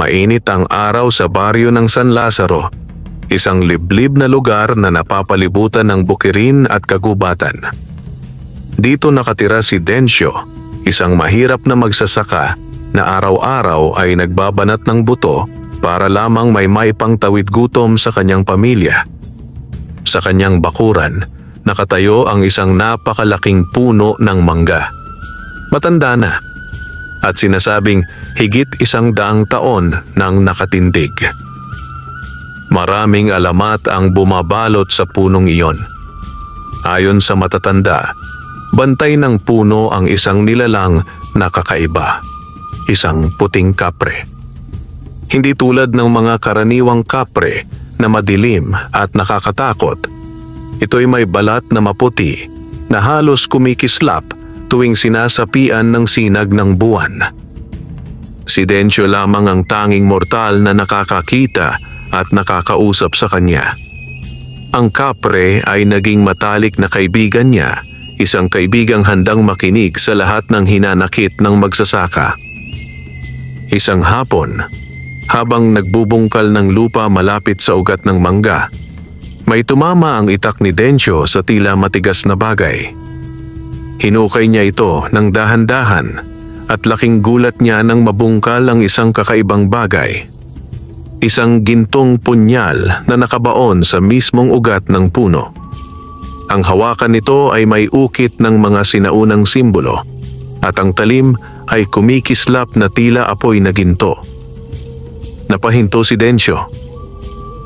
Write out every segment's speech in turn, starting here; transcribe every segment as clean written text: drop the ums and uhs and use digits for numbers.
Mainit ang araw sa baryo ng San Lazaro, isang liblib na lugar na napapalibutan ng bukirin at kagubatan. Dito nakatira si Dencio, isang mahirap na magsasaka na araw-araw ay nagbabanat ng buto para lamang may maipangtawid gutom sa kanyang pamilya. Sa kanyang bakuran, nakatayo ang isang napakalaking puno ng mangga. Matanda na at sinasabing higit 100 taon nang nakatindig. Maraming alamat ang bumabalot sa punong iyon. Ayon sa matatanda, bantay ng puno ang isang nilalang na kakaiba, isang puting kapre. Hindi tulad ng mga karaniwang kapre na madilim at nakakatakot. Ito'y may balat na maputi na halos kumikislap tuwing sinasapian ng sinag ng buwan. Si Dencio lamang ang tanging mortal na nakakakita at nakakausap sa kanya. Ang kapre ay naging matalik na kaibigan niya, isang kaibigang handang makinig sa lahat ng hinanakit ng magsasaka. Isang hapon, habang nagbubungkal ng lupa malapit sa ugat ng mangga, may tumama ang itak ni Dencio sa tila matigas na bagay. Hinukay niya ito ng dahan-dahan at laking gulat niya nang mabungkal ang isang kakaibang bagay. Isang gintong punyal na nakabaon sa mismong ugat ng puno. Ang hawakan nito ay may ukit ng mga sinaunang simbolo at ang talim ay kumikislap na tila apoy na ginto. Napahinto si Dencio.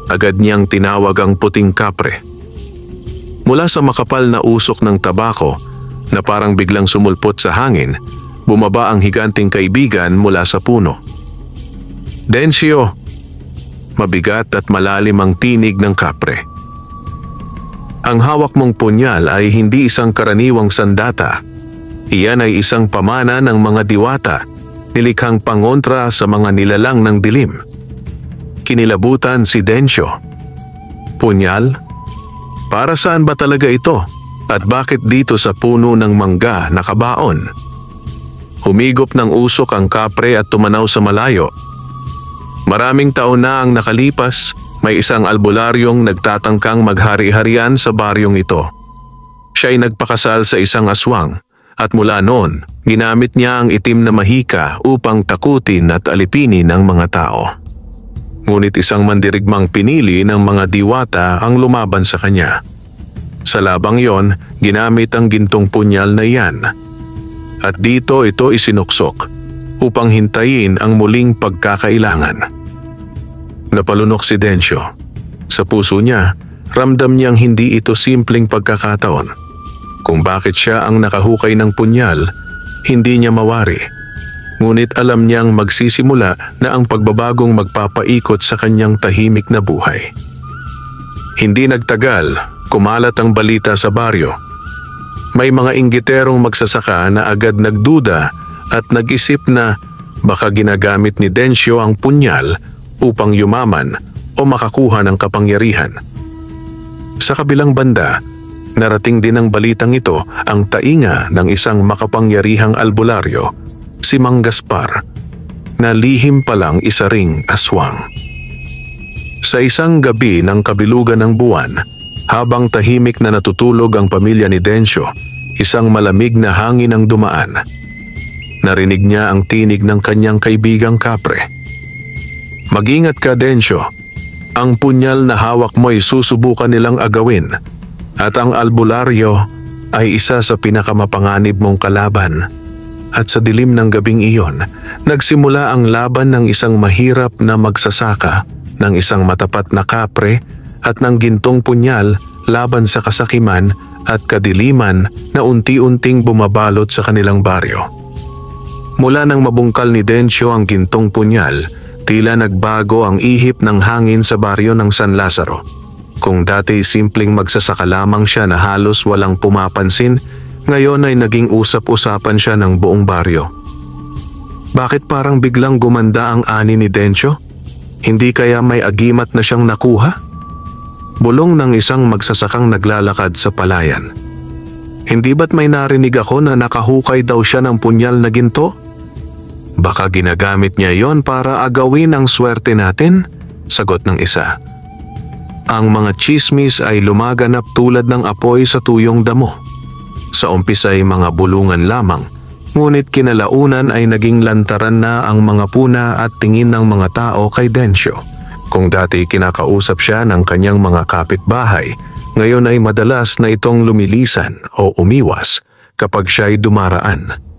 Agad niyang tinawag ang puting kapre. Mula sa makapal na usok ng tabako na parang biglang sumulpot sa hangin, bumaba ang higanting kaibigan mula sa puno. Dencio! Mabigat at malalim ang tinig ng kapre. Ang hawak mong punyal ay hindi isang karaniwang sandata. Iyan ay isang pamana ng mga diwata, nilikhang pangontra sa mga nilalang ng dilim. Kinilabutan si Dencio. Punyal? Para saan ba talaga ito? At bakit dito sa puno ng mangga nakabaon? Humigop ng usok ang kapre at tumanaw sa malayo. Maraming taon na ang nakalipas, may isang albularyong nagtatangkang maghari-harian sa baryong ito. Siya ay nagpakasal sa isang aswang at mula noon, ginamit niya ang itim na mahika upang takutin at alipinin ng mga tao. Ngunit isang mandirigmang pinili ng mga diwata ang lumaban sa kanya. Sa labang yon, ginamit ang gintong punyal na iyan. At dito ito isinuksok upang hintayin ang muling pagkakailangan. Napalunok si Dencio. Sa puso niya, ramdam niyang hindi ito simpleng pagkakataon. Kung bakit siya ang nakahukay ng punyal, hindi niya mawari. Ngunit alam niyang magsisimula na ang pagbabagong magpapaikot sa kanyang tahimik na buhay. Hindi nagtagal, kumalat ang balita sa baryo. May mga inggiterong magsasaka na agad nagduda at nag-isip na baka ginagamit ni Dencio ang punyal upang yumaman o makakuha ng kapangyarihan. Sa kabilang banda, narating din ng balitang ito ang tainga ng isang makapangyarihang albularyo, si Mang Gaspar, na lihim palang isa ring aswang. Sa isang gabi ng kabilugan ng buwan, habang tahimik na natutulog ang pamilya ni Dencio, isang malamig na hangin ang dumaan. Narinig niya ang tinig ng kanyang kaibigang kapre. Mag-ingat ka, Dencio. Ang punyal na hawak mo'y susubukan nilang agawin at ang albularyo ay isa sa pinakamapanganib mong kalaban. At sa dilim ng gabing iyon, nagsimula ang laban ng isang mahirap na magsasaka, ng isang matapat na kapre at ng gintong punyal laban sa kasakiman at kadiliman na unti-unting bumabalot sa kanilang baryo. Mula nang mabungkal ni Dencio ang gintong punyal, tila nagbago ang ihip ng hangin sa baryo ng San Lazaro. Kung dati simpleng magsasaka lamang siya na halos walang pumapansin, ngayon ay naging usap-usapan siya ng buong baryo. Bakit parang biglang gumanda ang ani ni Dencio? Hindi kaya may agimat na siyang nakuha? Bulong ng isang magsasakang naglalakad sa palayan. Hindi ba't may narinig ako na nakahukay daw siya ng punyal na ginto? Baka ginagamit niya yon para agawin ang swerte natin, sagot ng isa. Ang mga tsismis ay lumaganap tulad ng apoy sa tuyong damo. Sa umpisa ay mga bulungan lamang, ngunit kinalaunan ay naging lantaran na ang mga puna at tingin ng mga tao kay Densyo. Kung dati kinakausap siya ng kanyang mga kapitbahay, ngayon ay madalas na itong lumilisan o umiwas kapag siya'y dumaraan.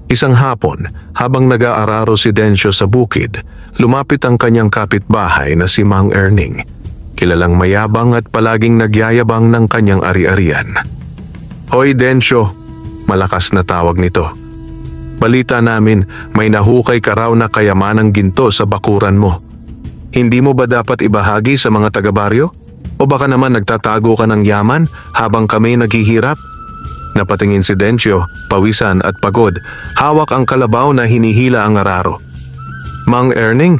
Isang hapon, habang nag-aararo si Densyo sa bukid, lumapit ang kanyang kapitbahay na si Mang Erning. Kilalang mayabang at palaging nagyayabang ng kanyang ari-arian. "Hoy Densyo," malakas na tawag nito. "Balita namin may nahukay ka raw na kayamanang ginto sa bakuran mo. Hindi mo ba dapat ibahagi sa mga taga-baryo? O baka naman nagtatago ka ng yaman habang kami naghihirap?" Napatingin si Densyo, pawisan at pagod. Hawak ang kalabaw na hinihila ang araro. "Mang Erning,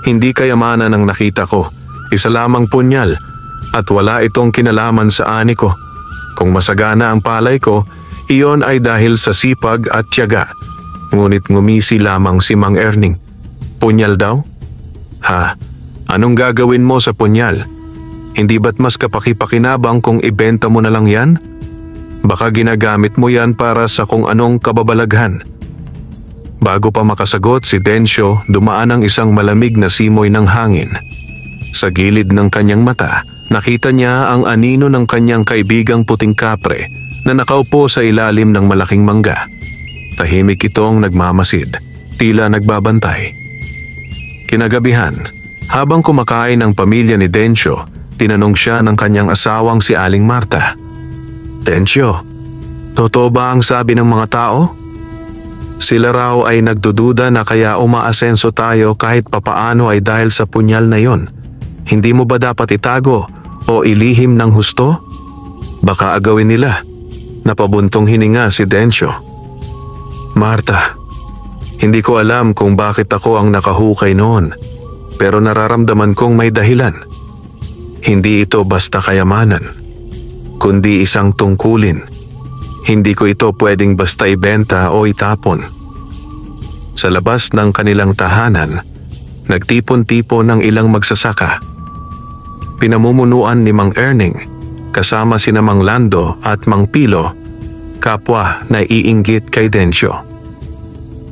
hindi kayamanan ang nakita ko. Isa lamang punyal at wala itong kinalaman sa ani ko. Kung masagana ang palay ko, iyon ay dahil sa sipag at tiyaga." Ngunit ngumisi lamang si Mang Erning. "Punyal daw? Ha? Anong gagawin mo sa punyal? Hindi ba't mas kapaki-pakinabang kung ibenta mo na lang yan? Baka ginagamit mo yan para sa kung anong kababalaghan." Bago pa makasagot si Densyo, dumaan ang isang malamig na simoy ng hangin. Sa gilid ng kanyang mata, nakita niya ang anino ng kanyang kaibigang puting kapre na nakaupo sa ilalim ng malaking mangga. Tahimik itong nagmamasid, tila nagbabantay. Kinagabihan, habang kumakain ang pamilya ni Densyo, tinanong siya ng kanyang asawang si Aling Marta. "Densyo, totoo ba ang sabi ng mga tao? Sila raw ay nagdududa na kaya umaasenso tayo kahit papaano ay dahil sa punyal na yon. Hindi mo ba dapat itago o ilihim ng husto? Baka agawin nila." Napabuntong hininga si Densyo. "Marta, hindi ko alam kung bakit ako ang nakahukay noon, pero nararamdaman kong may dahilan. Hindi ito basta kayamanan, kundi isang tungkulin. Hindi ko ito pwedeng basta ibenta o itapon." Sa labas ng kanilang tahanan, nagtipon-tipon ng ilang magsasaka. Pinamumunuan ni Mang Erning, kasama sina Mang Lando at Mang Pilo, kapwa na iinggit kay Densyo.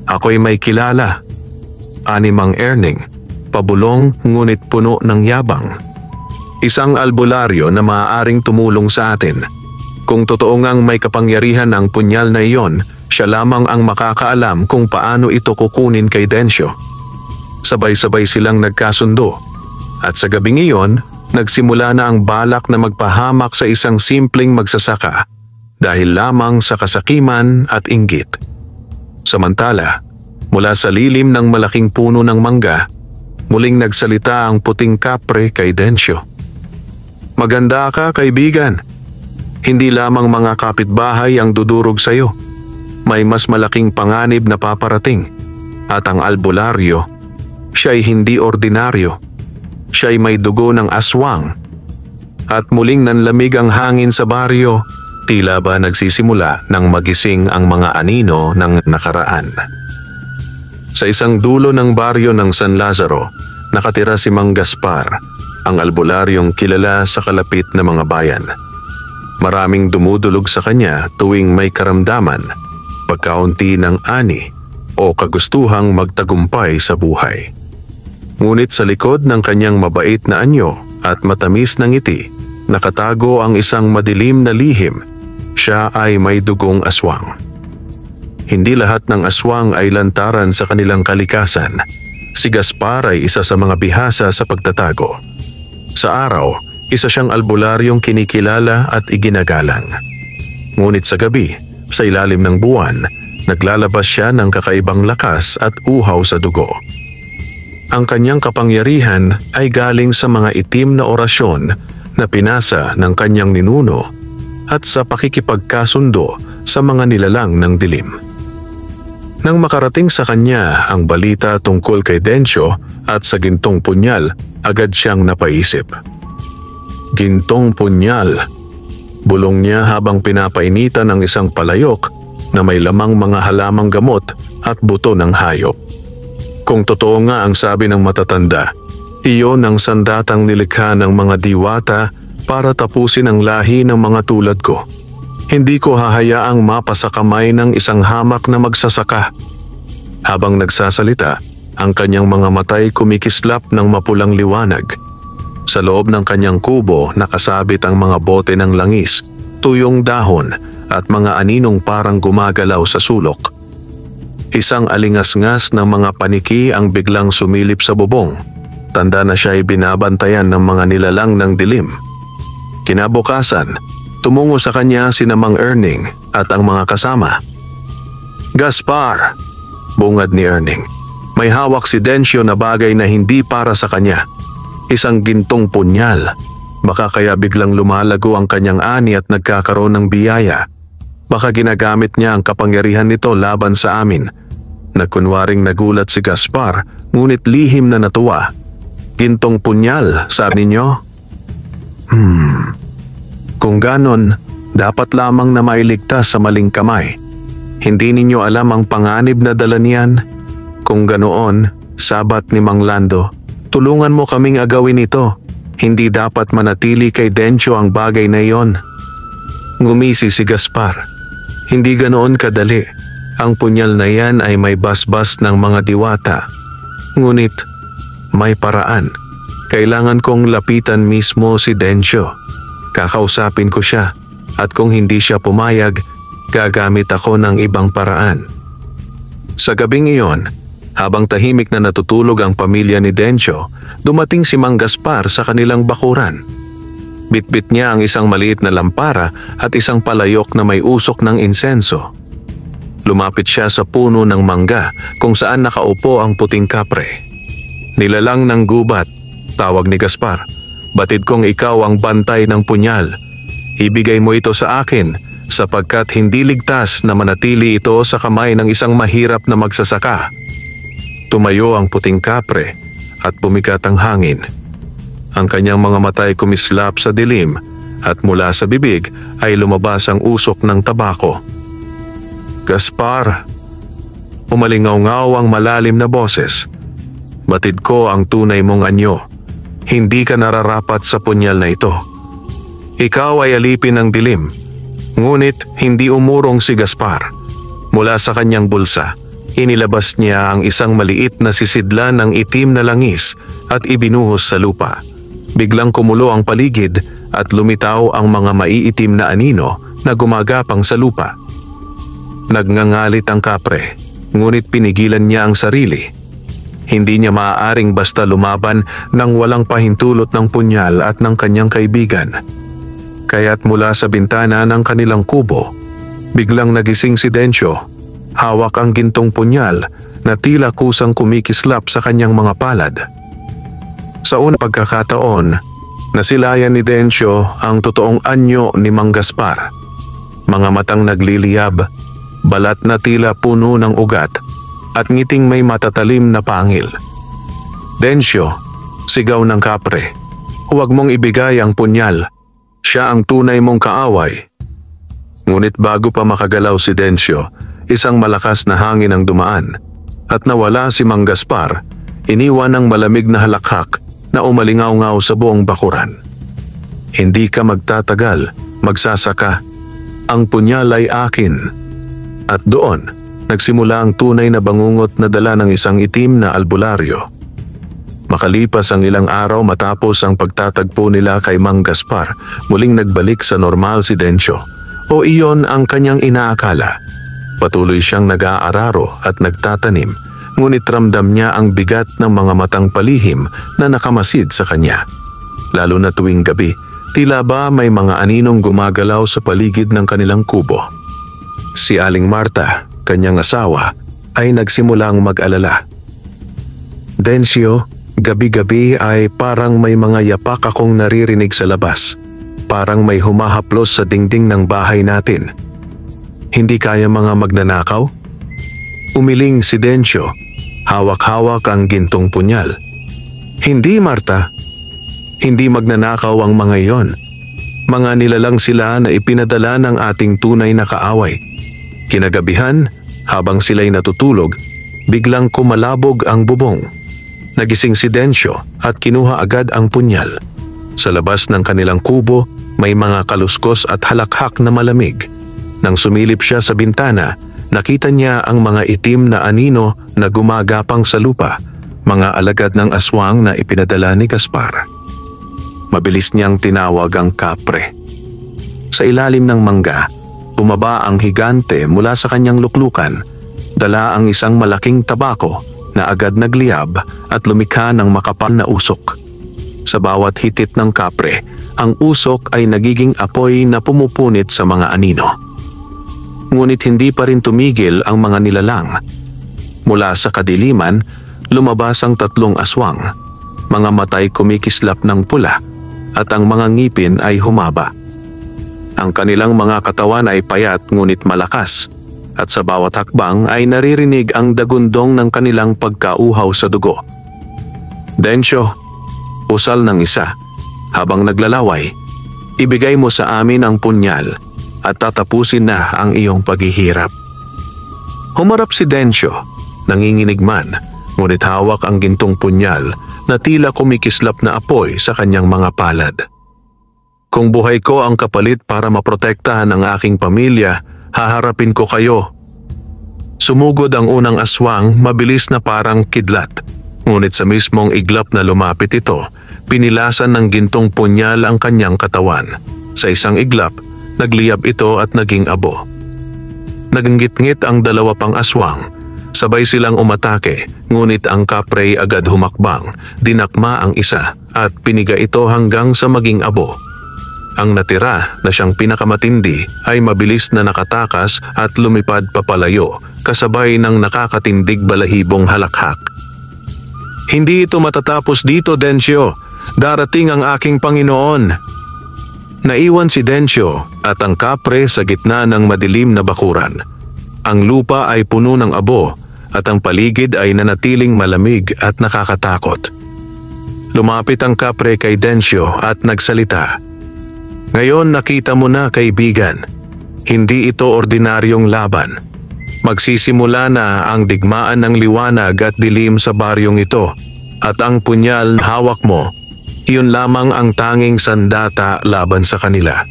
"Ako'y may kilala," ani Mang Erning, pabulong ngunit puno ng yabang. "Isang albularyo na maaaring tumulong sa atin. Kung totoo ngang may kapangyarihan ang punyal na iyon, siya lamang ang makakaalam kung paano ito kukunin kay Densyo." Sabay-sabay silang nagkasundo at sa gabing iyon, nagsimula na ang balak na magpahamak sa isang simpleng magsasaka dahil lamang sa kasakiman at inggit. Samantala, mula sa lilim ng malaking puno ng mangga, muling nagsalita ang puting kapre kay Densyo. "Maganda ka, kaibigan. Hindi lamang mga kapitbahay ang dudurog sa iyo. May mas malaking panganib na paparating. At ang albularyo, siya'y hindi ordinaryo. Siya'y may dugo ng aswang." At muling nanlamig ang hangin sa baryo, tila ba nagsisimula ng magising ang mga anino ng nakaraan. Sa isang dulo ng baryo ng San Lazaro, nakatira si Mang Gaspar, ang albularyong kilala sa kalapit na mga bayan. Maraming dumudulog sa kanya tuwing may karamdaman, pagkaunti ng ani o kagustuhang magtagumpay sa buhay. Ngunit sa likod ng kanyang mabait na anyo at matamis na ngiti, nakatago ang isang madilim na lihim. Siya ay may dugong aswang. Hindi lahat ng aswang ay lantaran sa kanilang kalikasan. Si Gaspar ay isa sa mga bihasa sa pagtatago. Sa araw, isa siyang albularyong kinikilala at iginagalang. Ngunit sa gabi, sa ilalim ng buwan, naglalabas siya ng kakaibang lakas at uhaw sa dugo. Ang kanyang kapangyarihan ay galing sa mga itim na orasyon na pinasa ng kanyang ninuno at sa pakikipagkasundo sa mga nilalang ng dilim. Nang makarating sa kanya ang balita tungkol kay Densyo at sa gintong punyal, agad siyang napaisip. Gintong punyal. Bulong niya habang pinapainitan ng isang palayok na may lamang mga halamang gamot at buto ng hayop. Kung totoo nga ang sabi ng matatanda, iyon ang sandatang nilikha ng mga diwata para tapusin ang lahi ng mga tulad ko. Hindi ko hahayaang mapasa kamay ng isang hamak na magsasaka. Habang nagsasalita, ang kanyang mga matay kumikislap ng mapulang liwanag. Sa loob ng kanyang kubo nakasabit ang mga bote ng langis, tuyong dahon at mga aninong parang gumagalaw sa sulok. Isang alingas-ngas ng mga paniki ang biglang sumilip sa bubong. Tanda na siya ay binabantayan ng mga nilalang ng dilim. Kinabukasan, tumungo sa kanya sina Mang Erning at ang mga kasama. "Gaspar!" bungad ni Erning. May hawak si Dencio na bagay na hindi para sa kanya. Isang gintong punyal. Baka kaya biglang lumalago ang kanyang ani at nagkakaroon ng biyaya. Baka ginagamit niya ang kapangyarihan nito laban sa amin. Nagkunwaring nagulat si Gaspar, ngunit lihim na natuwa. "Gintong punyal, sabi ninyo?" Kung ganon, dapat lamang na mailigtas sa maling kamay. Hindi ninyo alam ang panganib na dala niyan? Kung ganoon, sabat ni Mang Lando, tulungan mo kaming agawin ito. Hindi dapat manatili kay Dencio ang bagay na iyon. Ngumisi si Gaspar. Hindi ganoon kadali. Ang punyal na yan ay may basbas ng mga diwata. Ngunit, may paraan. Kailangan kong lapitan mismo si Dencio. Kakausapin ko siya at kung hindi siya pumayag, gagamit ako ng ibang paraan. Sa gabing iyon, habang tahimik na natutulog ang pamilya ni Dencio, dumating si Mang Gaspar sa kanilang bakuran. Bitbit niya ang isang maliit na lampara at isang palayok na may usok ng insenso. Lumapit siya sa puno ng mangga kung saan nakaupo ang puting kapre. "Nilalang ng gubat," tawag ni Gaspar. "Batid kong ikaw ang bantay ng punyal. Ibigay mo ito sa akin sapagkat hindi ligtas na manatili ito sa kamay ng isang mahirap na magsasaka." Tumayo ang puting kapre at bumigat ang hangin. Ang kanyang mga mata ay kumislap sa dilim at mula sa bibig ay lumabas ang usok ng tabako. "Gaspar," umalingaw-ngaw ang malalim na boses. "Batid ko ang tunay mong anyo. Hindi ka nararapat sa punyal na ito. Ikaw ay alipin ng dilim." Ngunit hindi umurong si Gaspar. Mula sa kanyang bulsa, inilabas niya ang isang maliit na sisidlan ng itim na langis at ibinuhos sa lupa. Biglang kumulo ang paligid at lumitaw ang mga maiitim na anino na gumagapang sa lupa. Nagngangalit ang kapre, ngunit pinigilan niya ang sarili. Hindi niya maaaring basta lumaban nang walang pahintulot ng punyal at ng kanyang kaibigan. Kaya't mula sa bintana ng kanilang kubo, biglang nagising si Dencio. Hawak ang gintong punyal na tila kusang kumikislap sa kanyang mga palad. Sa unang pagkakataon, nasilayan ni Dencio ang totoong anyo ni Mang Gaspar. Mga matang nagliliyab, balat na tila puno ng ugat, at ngiting may matatalim na pangil. "Dencio," sigaw ng kapre, "huwag mong ibigay ang punyal. Siya ang tunay mong kaaway." Ngunit bago pa makagalaw si Dencio, isang malakas na hangin ang dumaan at nawala si Mang Gaspar, iniwan ng malamig na halakhak na umalingaw-ngaw sa buong bakuran. "Hindi ka magtatagal, magsasaka. Ang punyal ay akin." At doon, nagsimula ang tunay na bangungot na dala ng isang itim na albularyo. Makalipas ang ilang araw matapos ang pagtatagpo nila kay Mang Gaspar, muling nagbalik sa normal si Dencio. O iyon ang kanyang inaakala. Patuloy siyang nag-aararo at nagtatanim, ngunit ramdam niya ang bigat ng mga matang palihim na nakamasid sa kanya. Lalo na tuwing gabi, tila ba may mga aninong gumagalaw sa paligid ng kanilang kubo. Si Aling Marta, kanyang asawa, ay nagsimulang mag-alala. "Dencio, gabi-gabi ay parang may mga yapak akong naririnig sa labas. Parang may humahaplos sa dingding ng bahay natin. Hindi kaya mga magnanakaw?" Umiling si Dencio, hawak-hawak ang gintong punyal. "Hindi, Marta. Hindi magnanakaw ang mga iyon. Mga nilalang sila na ipinadala ng ating tunay na kaaway. Kinagabihan, habang sila'y natutulog, biglang kumalabog ang bubong. Nagising si Densyo at kinuha agad ang punyal. Sa labas ng kanilang kubo, may mga kaluskos at halakhak na malamig. Nang sumilip siya sa bintana, nakita niya ang mga itim na anino na gumagapang sa lupa, mga alagad ng aswang na ipinadala ni Gaspar. Mabilis niyang tinawag ang kapre. Sa ilalim ng mangga, bumaba ang higante mula sa kanyang luklukan. Dala ang isang malaking tabako na agad nagliyab at lumikha ng makapal na usok. Sa bawat hitit ng kapre, ang usok ay nagiging apoy na pumupunit sa mga anino. Ngunit hindi pa rin tumigil ang mga nilalang. Mula sa kadiliman, lumabas ang 3 aswang. Mga matay kumikislap ng pula at ang mga ngipin ay humaba. Ang kanilang mga katawan ay payat ngunit malakas at sa bawat hakbang ay naririnig ang dagundong ng kanilang pagkauhaw sa dugo. Densyo, usal ng isa. Habang naglalaway, ibigay mo sa amin ang punyal at tatapusin na ang iyong paghihirap. Humarap si Densyo, nanginginig man, ngunit hawak ang gintong punyal na tila kumikislap na apoy sa kanyang mga palad. Kung buhay ko ang kapalit para maprotektahan ang aking pamilya, haharapin ko kayo. Sumugod ang unang aswang, mabilis na parang kidlat. Ngunit sa mismong iglap na lumapit ito, pinilasan ng gintong punyal ang kanyang katawan. Sa isang iglap, nagliyab ito at naging abo. Naginggit-ngit ang 2 pang aswang. Sabay silang umatake, ngunit ang kapre agad humakbang, dinakma ang isa at piniga ito hanggang sa maging abo. Ang natira na siyang pinakamatindi ay mabilis na nakatakas at lumipad papalayo kasabay ng nakakatindig balahibong halakhak. Hindi ito matatapos dito, Densyo. Darating ang aking Panginoon. Naiwan si Densyo at ang kapre sa gitna ng madilim na bakuran. Ang lupa ay puno ng abo at ang paligid ay nanatiling malamig at nakakatakot. Lumapit ang kapre kay Densyo at nagsalita. Ngayon nakita mo na, kaibigan. Hindi ito ordinaryong laban. Magsisimula na ang digmaan ng liwanag at dilim sa baryong ito at ang punyal na hawak mo, iyon lamang ang tanging sandata laban sa kanila.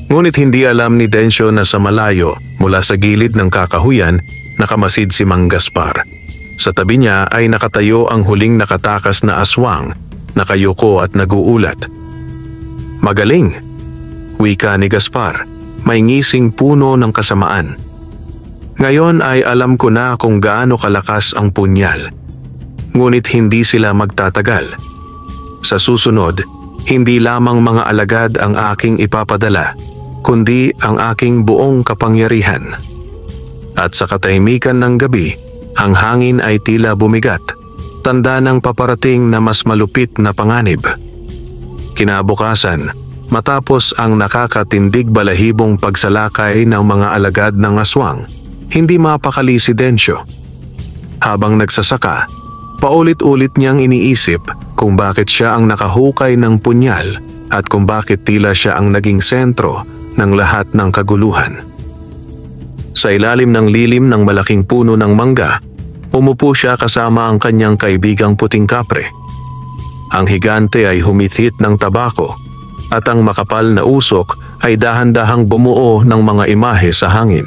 Ngunit hindi alam ni Densyo na sa malayo mula sa gilid ng kakahuyan nakamasid si Mang Gaspar. Sa tabi niya ay nakatayo ang huling nakatakas na aswang, nakayuko at naguulat. Magaling, wika ni Gaspar, may ngising puno ng kasamaan. Ngayon ay alam ko na kung gaano kalakas ang punyal. Ngunit hindi sila magtatagal. Sa susunod, hindi lamang mga alagad ang aking ipapadala, kundi ang aking buong kapangyarihan. At sa katahimikan ng gabi, ang hangin ay tila bumigat, tanda ng paparating na mas malupit na panganib. Kinabukasan, matapos ang nakakatindig balahibong pagsalakay ng mga alagad ng aswang, hindi mapakali si Densyo. Habang nagsasaka, paulit-ulit niyang iniisip kung bakit siya ang nakahukay ng punyal at kung bakit tila siya ang naging sentro ng lahat ng kaguluhan. Sa ilalim ng lilim ng malaking puno ng mangga, umupo siya kasama ang kanyang kaibigang puting kapre. Ang higante ay humithit ng tabako at ang makapal na usok ay dahan-dahang bumuo ng mga imahe sa hangin.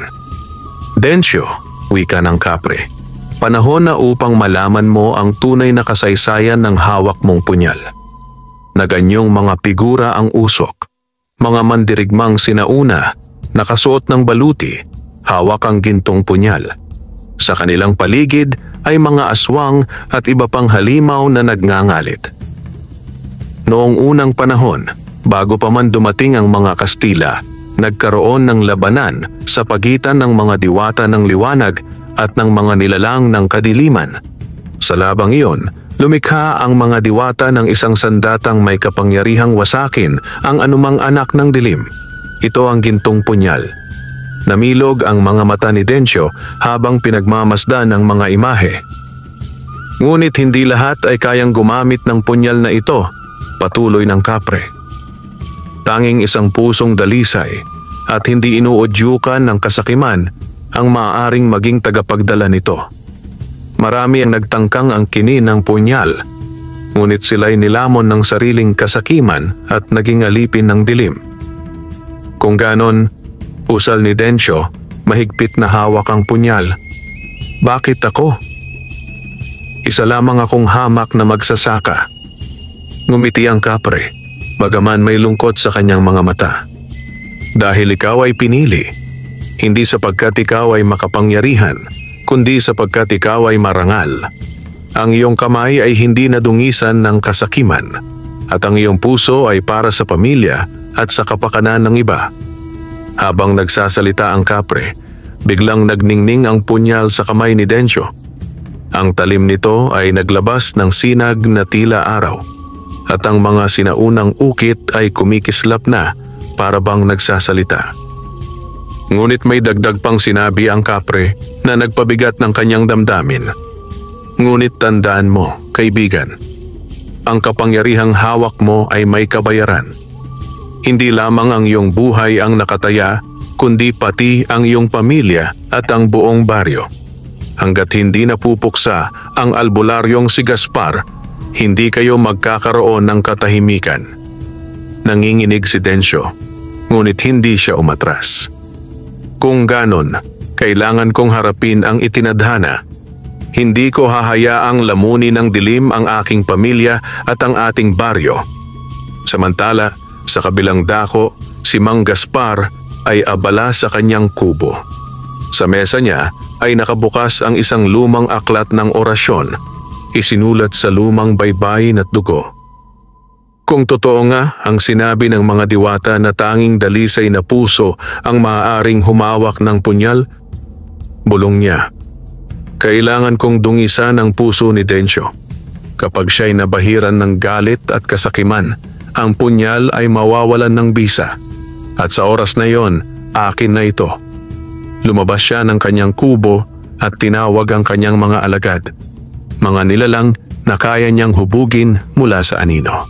Densyo, wika ng kapre, panahon na upang malaman mo ang tunay na kasaysayan ng hawak mong punyal. Naganyong mga figura ang usok, mga mandirigmang sinauna, nakasuot ng baluti, hawak ang gintong punyal. Sa kanilang paligid ay mga aswang at iba pang halimaw na nagngangalit. Noong unang panahon, bago pa man dumating ang mga Kastila, nagkaroon ng labanan sa pagitan ng mga diwata ng liwanag at ng mga nilalang ng kadiliman. Sa labang iyon, lumikha ang mga diwata ng isang sandatang may kapangyarihang wasakin ang anumang anak ng dilim. Ito ang gintong punyal. Namilog ang mga mata ni Densyo habang pinagmamasdan ang mga imahe. Ngunit hindi lahat ay kayang gumamit ng punyal na ito, patuloy ng kapre. Tanging isang pusong dalisay at hindi inuudyukan ng kasakiman ang maaaring maging tagapagdala nito. Marami ang nagtangkang angkinin ng punyal, ngunit sila'y nilamon ng sariling kasakiman at naging alipin ng dilim. Kung ganon, usal ni Densyo, mahigpit na hawak ang punyal. Bakit ako? Isa lamang akong hamak na magsasaka. Ngumiti ang kapre, bagaman may lungkot sa kanyang mga mata. Dahil ikaw ay pinili, hindi sapagkat ikaw ay makapangyarihan, kundi sapagkat ikaw ay marangal. Ang iyong kamay ay hindi nadungisan ng kasakiman, at ang iyong puso ay para sa pamilya at sa kapakanan ng iba. Habang nagsasalita ang kapre, biglang nagningning ang punyal sa kamay ni Densyo. Ang talim nito ay naglabas ng sinag na tila araw, at ang mga sinaunang ukit ay kumikislap na para bang nagsasalita. Ngunit may dagdag pang sinabi ang kapre na nagpabigat ng kanyang damdamin. Ngunit tandaan mo, kaibigan, ang kapangyarihang hawak mo ay may kabayaran. Hindi lamang ang iyong buhay ang nakataya, kundi pati ang iyong pamilya at ang buong baryo. Hanggat hindi napupuksa ang albularyong si Gaspar, hindi kayo magkakaroon ng katahimikan. Nanginginig si Densyo, ngunit hindi siya umatras. Kung ganon, kailangan kong harapin ang itinadhana. Hindi ko hahayaang lamunin ng dilim ang aking pamilya at ang ating baryo. Samantala, sa kabilang dako, si Mang Gaspar ay abala sa kanyang kubo. Sa mesa niya ay nakabukas ang isang lumang aklat ng orasyon, isinulat sa lumang baybayin at dugo. Kung totoo nga ang sinabi ng mga diwata na tanging dalisay na puso ang maaaring humawak ng punyal, bulong niya, kailangan kong dungisan ang puso ni Densyo. Kapag siya'y nabahiran ng galit at kasakiman, ang punyal ay mawawalan ng bisa. At sa oras na yon, akin na ito. Lumabas siya ng kanyang kubo at tinawag ang kanyang mga alagad, mga nilalang na kaya niyang hubugin mula sa anino.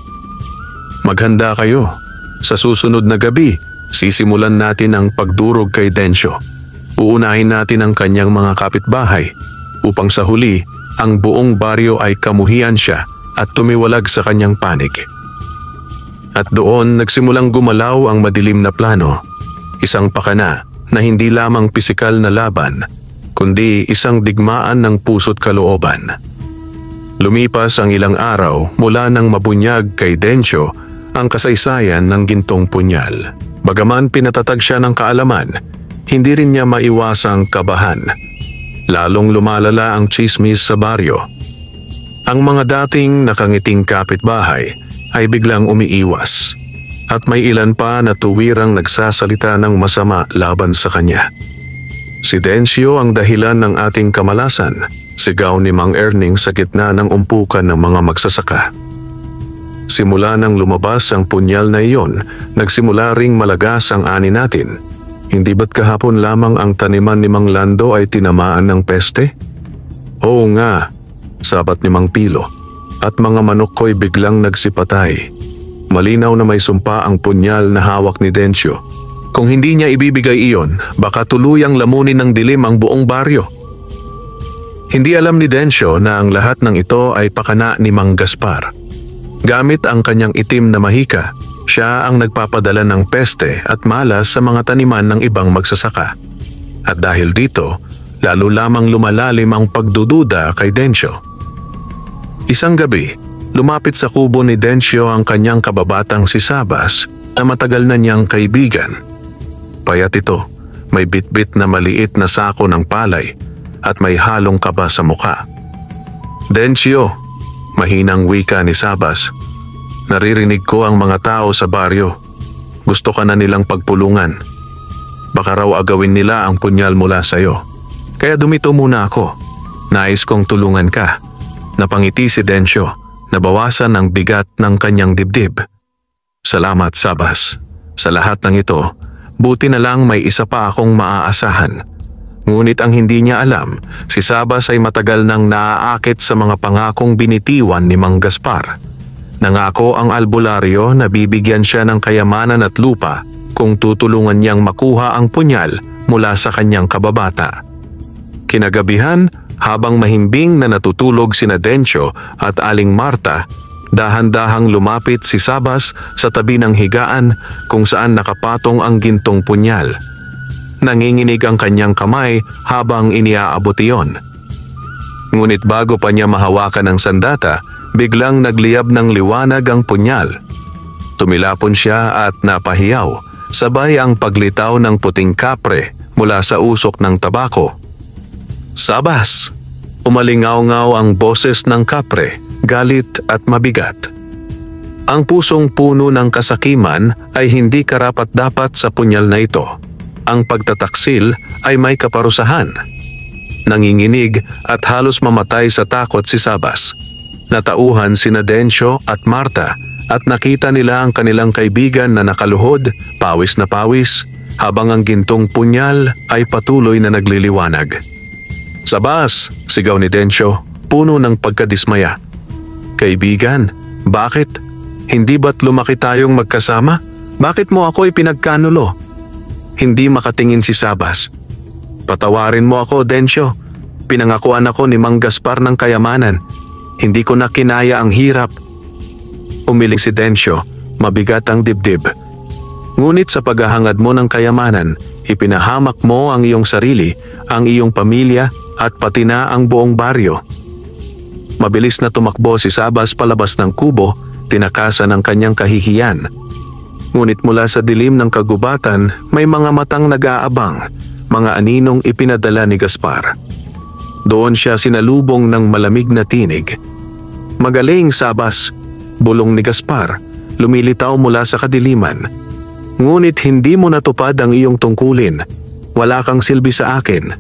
Maghanda kayo. Sa susunod na gabi, sisimulan natin ang pagdurog kay Densyo. Uunahin natin ang kanyang mga kapitbahay upang sa huli, ang buong baryo ay kamuhian siya at tumiwalag sa kanyang panig. At doon nagsimulang gumalaw ang madilim na plano, isang pakana na hindi lamang pisikal na laban, kundi isang digmaan ng puso't kalooban. Lumipas ang ilang araw mula nang mabunyag kay Densyo ang kasaysayan ng gintong punyal. Bagaman pinatatag siya ng kaalaman, hindi rin niya maiwasang kabahan. Lalong lumalala ang tsismis sa baryo. Ang mga dating nakangiting kapitbahay ay biglang umiiwas, at may ilan pa na tuwirang nagsasalita ng masama laban sa kanya. Si Densyo ang dahilan ng ating kamalasan, sigaw ni Mang Erning sa gitna ng umpukan ng mga magsasaka. Simula nang lumabas ang punyal na iyon, nagsimula ring malagas ang ani natin. Hindi ba't kahapon lamang ang taniman ni Mang Lando ay tinamaan ng peste? Oo nga, sabat ni Mang Pilo, at mga manok ko'y biglang nagsipatay. Malinaw na may sumpa ang punyal na hawak ni Densyo. Kung hindi niya ibibigay iyon, baka tuluyang lamunin ng dilim ang buong baryo. Hindi alam ni Densyo na ang lahat ng ito ay pakana ni Mang Gaspar. Gamit ang kanyang itim na mahika, siya ang nagpapadala ng peste at malas sa mga taniman ng ibang magsasaka. At dahil dito, lalo lamang lumalalim ang pagdududa kay Densyo. Isang gabi, lumapit sa kubo ni Densyo ang kanyang kababatang si Sabas na matagal na niyang kaibigan. Payat ito, may bitbit na maliit na sako ng palay at may halong kaba sa muka. Densyo, mahinang wika ni Sabas, naririnig ko ang mga tao sa baryo. Gusto ka na nilang pagpulungan. Baka raw agawin nila ang punyal mula sa'yo. Kaya dumito muna ako. Nais kong tulungan ka. Napangiti si Densyo, nabawasan ang bigat ng kanyang dibdib. Salamat, Sabas. Sa lahat ng ito, buti na lang may isa pa akong maaasahan. Ngunit ang hindi niya alam, si Sabas ay matagal nang naaakit sa mga pangakong binitiwan ni Mang Gaspar. Nangako ang albularyo na bibigyan siya ng kayamanan at lupa kung tutulungan niyang makuha ang punyal mula sa kanyang kababata. Kinagabihan, habang mahimbing na natutulog sina Dencio at Aling Marta, dahan-dahang lumapit si Sabas sa tabi ng higaan kung saan nakapatong ang gintong punyal. Nanginginig ang kanyang kamay habang iniaabot iyon. Ngunit bago pa niya mahawakan ang sandata, biglang nagliyab ng liwanag ang punyal. Tumilapon siya at napahiyaw, sabay ang paglitaw ng puting kapre mula sa usok ng tabako. "Sabas!" Umalingaw-ngaw ang boses ng kapre, galit at mabigat. Ang pusong puno ng kasakiman ay hindi karapat-dapat sa punyal na ito. Ang pagtataksil ay may kaparusahan. Nanginginig at halos mamatay sa takot si Sabas. Natauhan sina Dencio at Marta at nakita nila ang kanilang kaibigan na nakaluhod, pawis na pawis, habang ang gintong punyal ay patuloy na nagliliwanag. "Sabas!" sigaw ni Dencio, puno ng pagkadismaya. "Kaibigan, bakit? Hindi ba't lumaki tayong magkasama? Bakit mo ako ipinagkanulo?" Hindi makatingin si Sabas. "Patawarin mo ako, Dencio. Pinangakuan ako ni Mang Gaspar ng kayamanan. Hindi ko na kinaya ang hirap." Umiling si Dencio, mabigat ang dibdib. "Ngunit sa paghahangad mo ng kayamanan, ipinahamak mo ang iyong sarili, ang iyong pamilya at pati na ang buong baryo." Mabilis na tumakbo si Sabas palabas ng kubo, tinakasan ang kanyang kahihiyan. Ngunit mula sa dilim ng kagubatan, may mga matang nag-aabang, mga aninong ipinadala ni Gaspar. Doon siya sinalubong ng malamig na tinig. "Magaling, Sabas!" bulong ni Gaspar, lumilitaw mula sa kadiliman. "Ngunit hindi mo natupad ang iyong tungkulin. Wala kang silbi sa akin."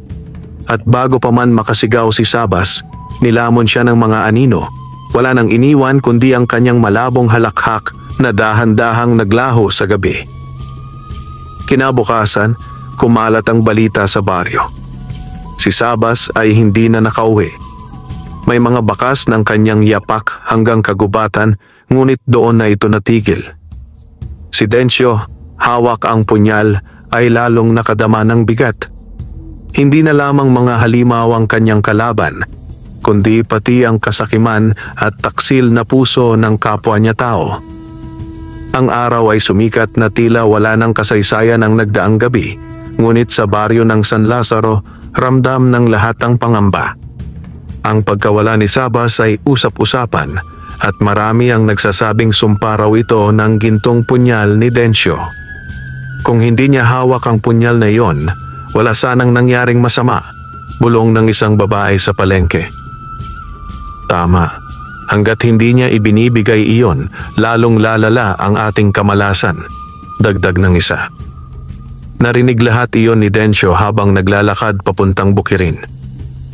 At bago pa man makasigaw si Sabas, nilamon siya ng mga anino. Wala nang iniwan kundi ang kanyang malabong halakhak na dahan-dahang naglaho sa gabi. Kinabukasan, kumalat ang balita sa baryo. Si Sabas ay hindi na nakauwi. May mga bakas ng kanyang yapak hanggang kagubatan, ngunit doon na ito natigil. Si Dencio, hawak ang punyal, ay lalong nakadama ng bigat. Hindi na lamang mga halimaw ang kanyang kalaban, kundi pati ang kasakiman at taksil na puso ng kapwa niya tao. Ang araw ay sumikat na tila wala ng kasaysayan ang nagdaang gabi, ngunit sa baryo ng San Lazaro, ramdam ng lahat ang pangamba. Ang pagkawala ni Sabas ay usap-usapan at marami ang nagsasabing sumpa raw ito ng gintong punyal ni Dencio. Kung hindi niya hawak ang punyal na iyon, wala sanang nangyaring masama, bulong ng isang babae sa palengke. Tama, hanggat hindi niya ibinibigay iyon, lalong lalala ang ating kamalasan, dagdag ng isa. Narinig lahat iyon ni Dencio habang naglalakad papuntang bukirin.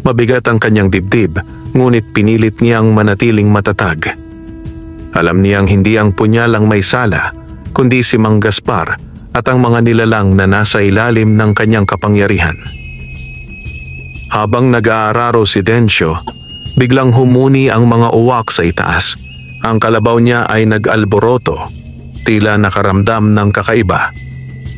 Mabigat ang kanyang dibdib, ngunit pinilit niyang manatiling matatag. Alam niyang hindi ang punyal ang may sala, kundi si Mang Gaspar at ang mga nilalang na nasa ilalim ng kanyang kapangyarihan. Habang nag-aararo si Dencio, biglang humuni ang mga uwak sa itaas. Ang kalabaw niya ay nag-alboroto, tila nakaramdam ng kakaiba.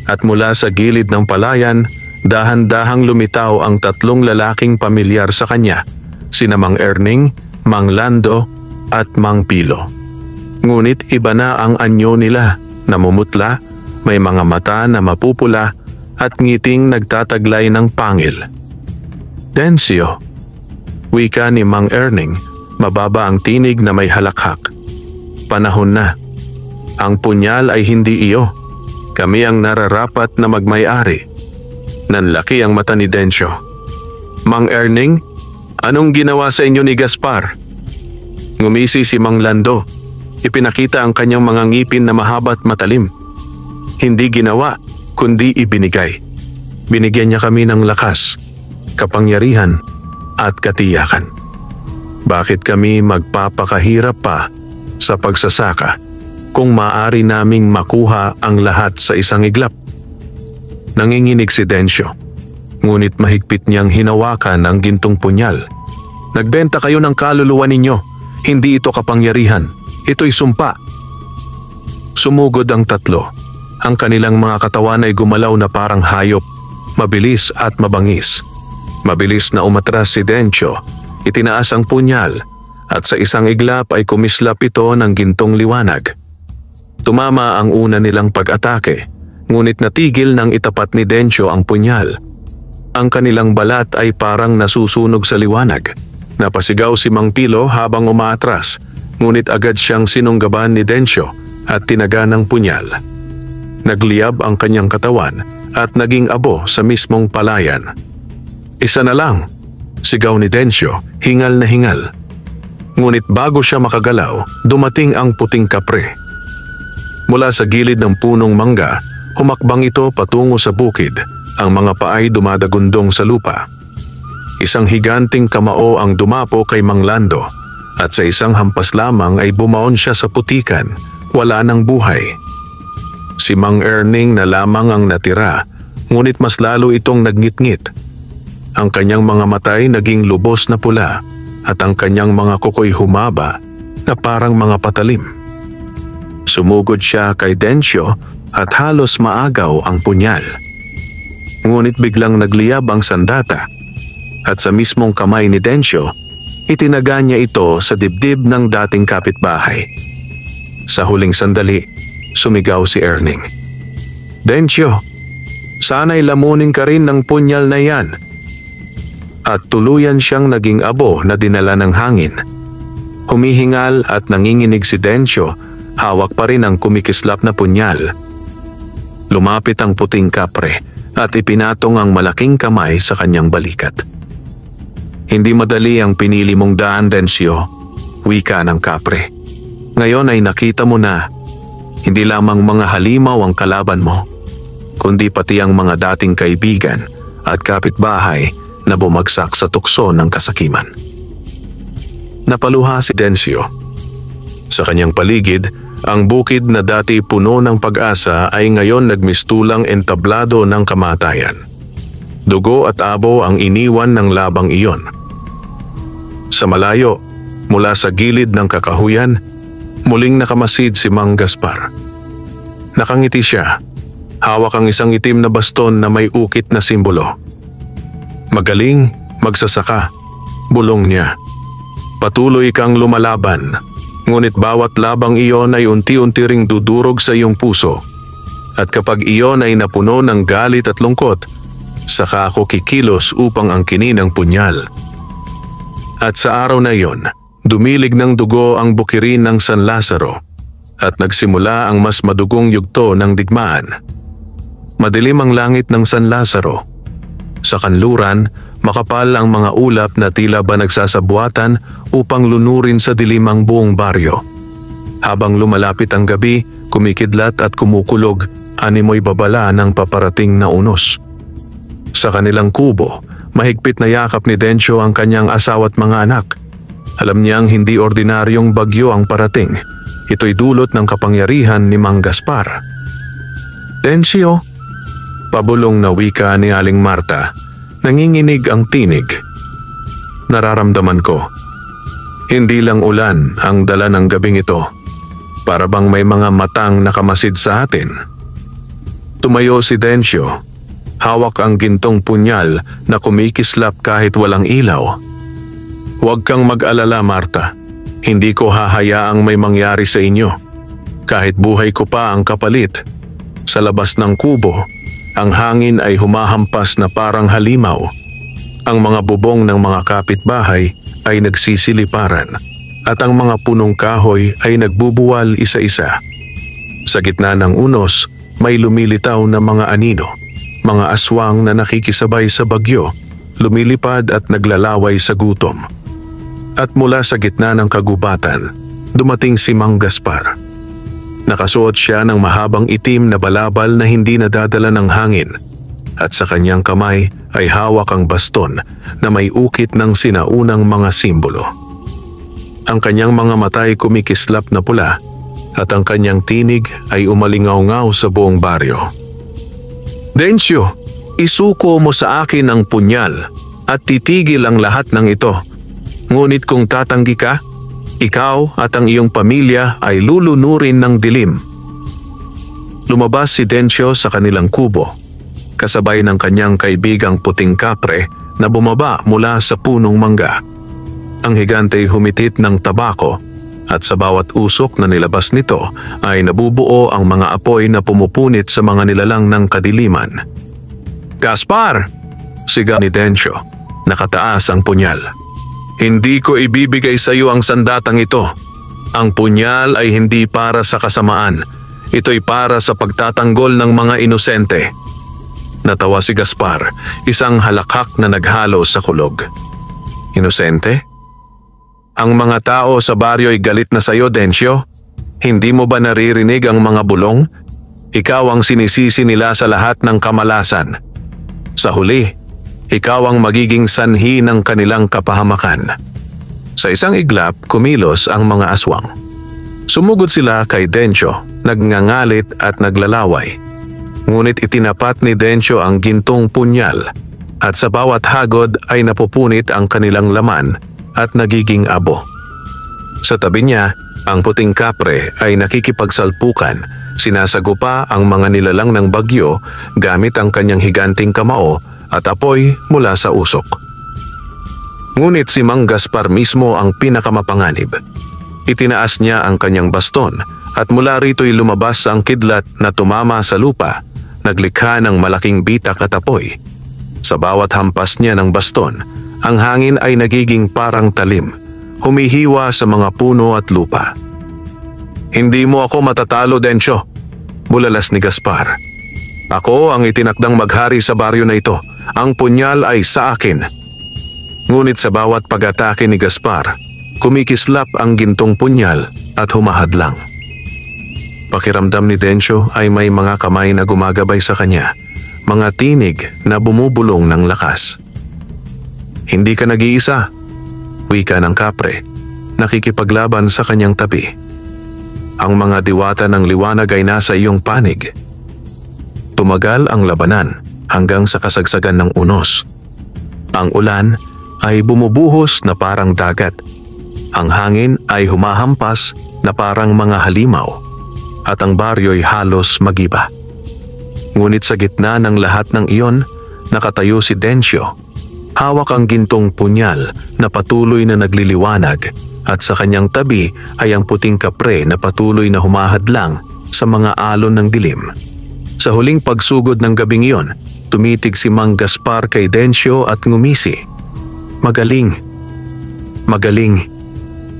At mula sa gilid ng palayan, dahan-dahang lumitaw ang tatlong lalaking pamilyar sa kanya, sina Mang Erning, Mang Lando at Mang Pilo. Ngunit iba na ang anyo nila, namumutla, may mga mata na mapupula at ngiting nagtataglay ng pangil. "Dencio," wika ni Mang Erning, mababa ang tinig na may halakhak. "Panahon na. Ang punyal ay hindi iyo. Kami ang nararapat na magmay-ari." Nanlaki ang mata ni Dencio. "Mang Erning, anong ginawa sa inyo ni Gaspar?" Ngumisi si Mang Lando. Ipinakita ang kanyang mga ngipin na mahaba at matalim. "Hindi ginawa, kundi ibinigay. Binigyan niya kami ng lakas, kapangyarihan at katiyakan. Bakit kami magpapakahirap pa sa pagsasaka kung maaari naming makuha ang lahat sa isang iglap?" Nanginginig si Dencio, ngunit mahigpit niyang hinawakan ang gintong punyal. "Nagbenta kayo ng kaluluwa ninyo. Hindi ito kapangyarihan. Ito'y sumpa." Sumugod ang tatlo. Ang kanilang mga katawan ay gumalaw na parang hayop. mabilis at mabangis. Mabilis na umatras si Dencio, itinaas ang punyal at sa isang iglap ay kumislap ito ng gintong liwanag. Tumama ang una nilang pag-atake, ngunit natigil nang itapat ni Dencio ang punyal. Ang kanilang balat ay parang nasusunog sa liwanag. Napasigaw si Mang Tilo habang umaatras, ngunit agad siyang sinunggaban ni Dencio at tinaga ng punyal. Nagliyab ang kanyang katawan at naging abo sa mismong palayan. "Isa na lang," sigaw ni Dencio, hingal na hingal. Ngunit bago siya makagalaw, dumating ang puting kapre. Mula sa gilid ng punong mangga, humakbang ito patungo sa bukid, ang mga paay dumadagundong sa lupa. Isang higanting kamao ang dumapo kay Mang Lando at sa isang hampas lamang ay bumaon siya sa putikan, wala ng buhay. Si Mang Erning na lamang ang natira, ngunit mas lalo itong nagngit-ngit. Ang kanyang mga matay naging lubos na pula at ang kanyang mga kuko'y humaba na parang mga patalim. Sumugod siya kay Dencio at halos maagaw ang punyal. Ngunit biglang nagliyab ang sandata at sa mismong kamay ni Dencio, itinaga niya ito sa dibdib ng dating kapitbahay. Sa huling sandali, sumigaw si Erning, "Dencio, sana'y lamunin ka rin ng punyal na yan." At tuluyan siyang naging abo na dinala ng hangin. Humihingal at nanginginig si Dencio, hawak pa rin ang kumikislap na punyal. Lumapit ang puting kapre at ipinatong ang malaking kamay sa kanyang balikat. "Hindi madali ang pinili mong daan, Dencio," wika ng kapre. "Ngayon ay nakita mo na, hindi lamang mga halimaw ang kalaban mo, kundi pati ang mga dating kaibigan at kapitbahay na bumagsak sa tukso ng kasakiman." Napaluha si Dencio. Sa kanyang paligid, ang bukid na dati puno ng pag-asa ay ngayon nagmistulang entablado ng kamatayan. Dugo at abo ang iniwan ng labang iyon. Sa malayo, mula sa gilid ng kakahuyan, muling nakamasid si Mang Gaspar. Nakangiti siya, hawak ang isang itim na baston na may ukit na simbolo. "Magaling, magsasaka," bulong niya. "Patuloy kang lumalaban. Ngunit bawat labang iyon ay unti-unti ring dudurog sa iyong puso. At kapag iyon ay napuno ng galit at lungkot, saka ako kikilos upang angkinin ang punyal." At sa araw na iyon, dumilig ng dugo ang bukirin ng San Lazaro at nagsimula ang mas madugong yugto ng digmaan. Madilim ang langit ng San Lazaro. Sa kanluran, makapal ang mga ulap na tila ba nagsasabuatan upang lunurin sa dilim ang buong baryo. Habang lumalapit ang gabi, kumikidlat at kumukulog, animoy babala ng paparating na unos. Sa kanilang kubo, mahigpit na yakap ni Dencio ang kanyang asawa at mga anak. Alam niyang hindi ordinaryong bagyo ang parating. Ito'y dulot ng kapangyarihan ni Mang Gaspar. "Dencio," pabulong na wika ni Aling Marta, nanginginig ang tinig. "Nararamdaman ko. Hindi lang ulan ang dala ng gabing ito. Para bang may mga matang nakamasid sa atin." Tumayo si Dencio. Hawak ang gintong punyal na kumikislap kahit walang ilaw. "Huwag kang mag-alala, Marta. Hindi ko hahayaang may mangyari sa inyo. Kahit buhay ko pa ang kapalit. Sa labas ng kubo, ang hangin ay humahampas na parang halimaw. Ang mga bubong ng mga kapitbahay ay nagsisiliparan at ang mga punong kahoy ay nagbubuwal isa-isa. Sa gitna ng unos, may lumilitaw na mga anino, mga aswang na nakikisabay sa bagyo, lumilipad at naglalaway sa gutom. At mula sa gitna ng kagubatan, dumating si Mang Gaspar. Nakasuot siya ng mahabang itim na balabal na hindi nadadala ng hangin at sa kanyang kamay ay hawak ang baston na may ukit ng sinaunang mga simbolo. Ang kanyang mga mata ay kumikislap na pula at ang kanyang tinig ay umalingaw-ngaw sa buong baryo. "Dencio, isuko mo sa akin ang punyal at titigil ang lahat ng ito. Ngunit kung tatanggi ka, ikaw at ang iyong pamilya ay lulunurin ng dilim." Lumabas si Dencio sa kanilang kubo. kasabay ng kanyang kaibigang puting kapre na bumaba mula sa punong mangga. Ang higante ay humitit ng tabako at sa bawat usok na nilabas nito ay nabubuo ang mga apoy na pumupunit sa mga nilalang ng kadiliman. "Gaspar!" sigaw ni Dencio, nakataas ang punyal. "Hindi ko ibibigay sa iyo ang sandatang ito. Ang punyal ay hindi para sa kasamaan. Ito'y para sa pagtatanggol ng mga inosente." Natawa si Gaspar, isang halakhak na naghalo sa kulog. "Inosente? Ang mga tao sa baryo ay galit na sa iyo, Dencio. Hindi mo ba naririnig ang mga bulong? Ikaw ang sinisisi nila sa lahat ng kamalasan. Sa huli, ikaw ang magiging sanhi ng kanilang kapahamakan." Sa isang iglap, kumilos ang mga aswang. Sumugod sila kay Dencio, nagngangalit at naglalaway. Ngunit itinapat ni Dencio ang gintong punyal at sa bawat hagod ay napupunit ang kanilang laman at nagiging abo. Sa tabi niya, ang puting kapre ay nakikipagsalpukan, sinasagupa ang mga nilalang ng bagyo gamit ang kanyang higanting kamao at apoy mula sa usok. Ngunit si Mang Gaspar mismo ang pinakamapanganib. Itinaas niya ang kanyang baston at mula rito'y lumabas ang kidlat na tumama sa lupa, naglikha ng malaking bitak at apoy. Sa bawat hampas niya ng baston, ang hangin ay nagiging parang talim, humihiwa sa mga puno at lupa. "Hindi mo ako matatalo, Dencio," bulalas ni Gaspar. "Ako ang itinakdang maghari sa baryo na ito. Ang punyal ay sa akin." Ngunit sa bawat pag-atake ni Gaspar, kumikislap ang gintong punyal at humahadlang. Pakiramdam ni Dencio ay may mga kamay na gumagabay sa kanya, mga tinig na bumubulong ng lakas. "Hindi ka nag-iisa," wika ng kapre, nakikipaglaban sa kanyang tabi. "Ang mga diwata ng liwanag ay nasa iyong panig." Tumagal ang labanan hanggang sa kasagsagan ng unos. Ang ulan ay bumubuhos na parang dagat. Ang hangin ay humahampas na parang mga halimaw at ang baryo'y halos magiba. Ngunit sa gitna ng lahat ng iyon, nakatayo si Dencio. Hawak ang gintong punyal na patuloy na nagliliwanag at sa kanyang tabi ay ang puting kapre na patuloy na humahadlang sa mga alon ng dilim. Sa huling pagsugod ng gabing iyon, tumitig si Mang Gaspar kay Dencio at ngumisi. "Magaling. Magaling.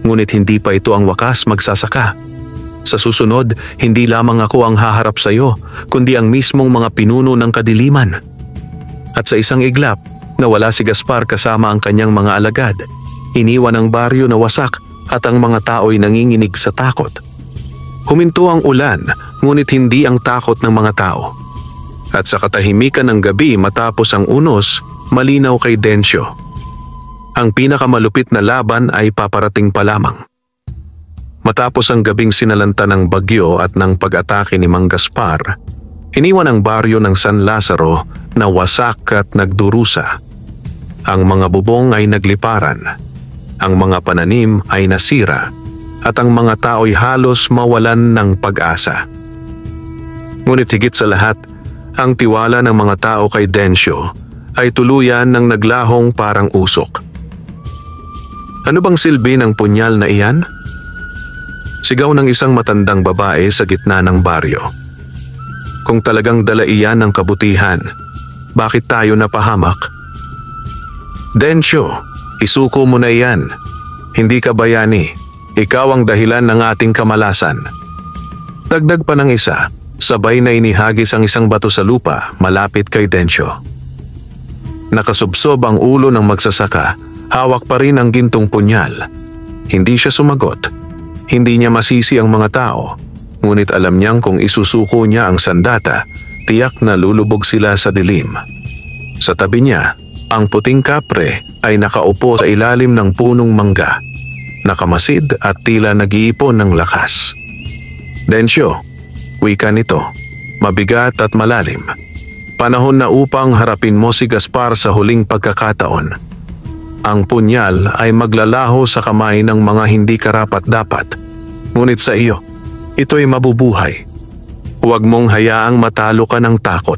Ngunit hindi pa ito ang wakas, magsasaka. Sa susunod, hindi lamang ako ang haharap sa iyo, kundi ang mismong mga pinuno ng kadiliman." At sa isang iglap, nawala si Gaspar kasama ang kanyang mga alagad. Iniwan ang baryo na wasak at ang mga tao'y nanginginig sa takot. Huminto ang ulan, ngunit hindi ang takot ng mga tao. At sa katahimikan ng gabi matapos ang unos, malinaw kay Dencio. Ang pinakamalupit na laban ay paparating pa lamang. Matapos ang gabing sinalanta ng bagyo at ng pag-atake ni Mang Gaspar, iniwan ang baryo ng San Lazaro na wasak at nagdurusa. Ang mga bubong ay nagliparan, ang mga pananim ay nasira, at ang mga tao'y halos mawalan ng pag-asa. Ngunit higit sa lahat, ang tiwala ng mga tao kay Dencio ay tuluyan ng naglahong parang usok. "Ano bang silbi ng punyal na iyan?" Sigaw ng isang matandang babae sa gitna ng baryo. "Kung talagang dala iyan ng kabutihan, bakit tayo napahamak?" "Dencio, isuko mo na iyan. Hindi ka bayani. Ikaw ang dahilan ng ating kamalasan." Dagdag pa ng isa, sabay na inihagis ang isang bato sa lupa malapit kay Dencio. Nakasubsob ang ulo ng magsasaka, hawak pa rin ang gintong punyal. Hindi siya sumagot. Hindi niya masisi ang mga tao, ngunit alam niyang kung isusuko niya ang sandata, tiyak na lulubog sila sa dilim. Sa tabi niya, ang puting kapre ay nakaupo sa ilalim ng punong mangga, nakamasid at tila nag-iipon ng lakas. "Dencio," wika nito, mabigat at malalim. "Panahon na upang harapin mo si Gaspar sa huling pagkakataon. Ang punyal ay maglalaho sa kamay ng mga hindi karapat-dapat, ngunit sa iyo, ito'y mabubuhay. Huwag mong hayaang matalo ka ng takot.